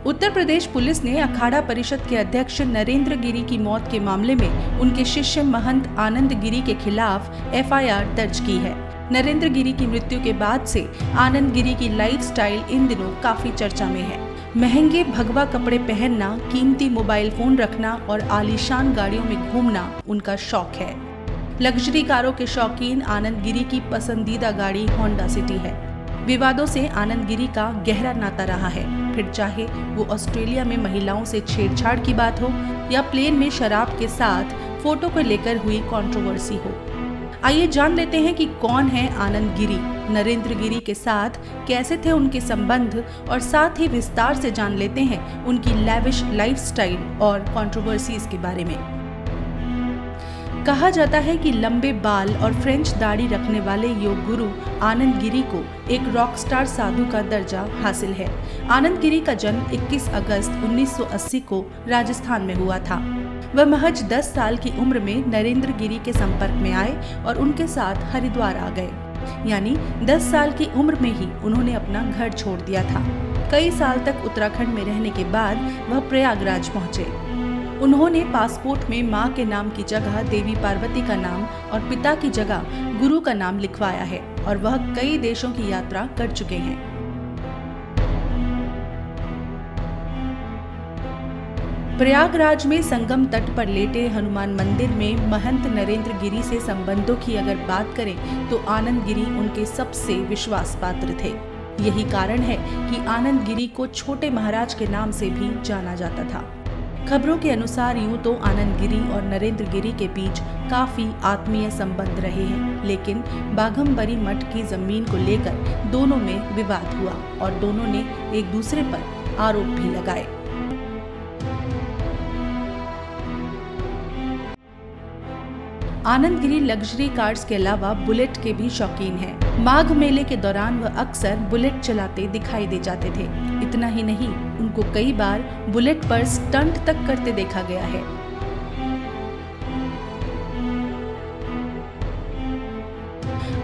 Uttar Pradesh police ने अखाड़ा परिषद के अध्यक्ष नरेंद्र गिरी की मौत के मामले में उनके शिष्य महंत आनंद गिरी के खिलाफ एफआईआर दर्ज की है। नरेंद्र गिरी की मृत्यु के बाद से आनंद गिरी की लाइफस्टाइल इन दिनों काफी चर्चा में है। महंगे भगवा कपड़े पहनना, कीमती मोबाइल फोन रखना और आलीशान गाड़ियों में घूमना उनका शौक है। लग्जरी कारों के शौकीन आनंद गिरी की पसंदीदा गाड़ी होंडा सिटी है। विवादों से आनंद गिरी का गहरा नाता रहा है, फिर चाहे वो ऑस्ट्रेलिया में महिलाओं से छेड़छाड़ की बात हो या प्लेन में शराब के साथ फोटो को लेकर हुई कंट्रोवर्सी हो। आइए जान लेते हैं कि कौन है आनंद गिरी, नरेंद्र गिरी के साथ कैसे थे उनके संबंध और साथ ही विस्तार से जान लेते हैं उनकी लैविश लाइफस्टाइल और कंट्रोवर्सीज के बारे में। कहा जाता है कि लंबे बाल और फ्रेंच दाढ़ी रखने वाले योग गुरु आनंद गिरी को एक रॉकस्टार साधु का दर्जा हासिल है। आनंद गिरी का जन्म 21 अगस्त 1980 को राजस्थान में हुआ था। वह महज 10 साल की उम्र में नरेंद्र गिरी के संपर्क में आए और उनके साथ हरिद्वार आ गए। यानी 10 साल की उम्र में ही उन्होंने अपना घर छोड़ दिया था। कई साल तक उत्तराखंड में रहने के बाद वह प्रयागराज पहुंचे। उन्होंने पासपोर्ट में मां के नाम की जगह देवी पार्वती का नाम और पिता की जगह गुरु का नाम लिखवाया है और वह कई देशों की यात्रा कर चुके हैं। प्रयागराज में संगम तट पर लेटे हनुमान मंदिर में महंत नरेंद्र गिरी से संबंधों की अगर बात करें तो आनंद गिरी उनके सबसे विश्वास पात्र थे। यही कारण है कि आनंद गिरी को छोटे महाराज के नाम से भी जाना जाता था। खबरों के अनुसार यूं तो आनंद गिरी और नरेंद्र गिरी के बीच काफी आत्मीय संबंध रहे हैं, लेकिन बाघंबरी मठ की जमीन को लेकर दोनों में विवाद हुआ और दोनों ने एक दूसरे पर आरोप भी लगाए। आनंद गिरी लग्जरी कार्स के अलावा बुलेट के भी शौकीन हैं। माघ मेले के दौरान वह अक्सर बुलेट चलाते दिखाई दे जाते थे। इतना ही नहीं, उनको कई बार बुलेट पर स्टंट तक करते देखा गया है।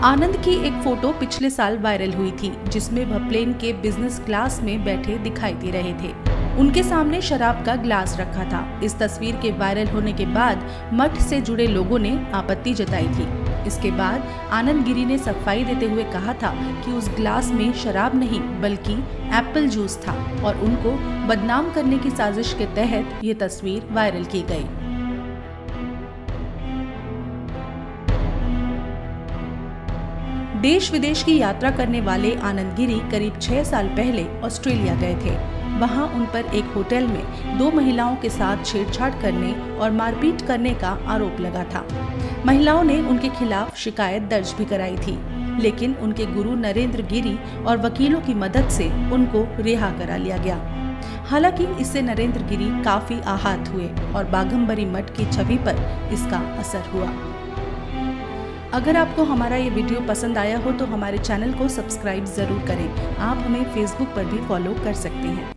आनंद की एक फोटो पिछले साल वायरल हुई थी, जिसमें वह प्लेन के बिजनेस क्लास में बैठे दिखाई दे रहे थे। उनके सामने शराब का ग्लास रखा था। इस तस्वीर के वायरल होने के बाद मठ से जुड़े लोगों ने आपत्ति जताई थी। इसके बाद आनंद गिरी ने सफाई देते हुए कहा था कि उस ग्लास में शराब नहीं बल्कि एप्पल जूस था और उनको बदनाम करने की साजिश के तहत ये तस्वीर वायरल की गई। देश विदेश की यात्रा करने वाले आनंद गिरी करीब 6 साल पहले ऑस्ट्रेलिया गए थे। वहां उन पर एक होटल में 2 महिलाओं के साथ छेड़छाड़ करने और मारपीट करने का आरोप लगा था। महिलाओं ने उनके खिलाफ शिकायत दर्ज भी कराई थी, लेकिन उनके गुरु नरेंद्र गिरी और वकीलों की मदद से उनको रिहा करा लिया गया। हालांकि इससे नरेंद्र गिरी काफी आहत हुए और बाघंबरी मठ की छवि पर इसका असर हुआ। अगर आपको हमारा ये वीडियो पसंद आया हो तो हमारे चैनल को सब्सक्राइब जरूर करें। आप हमें फेसबुक पर भी फॉलो कर सकते हैं।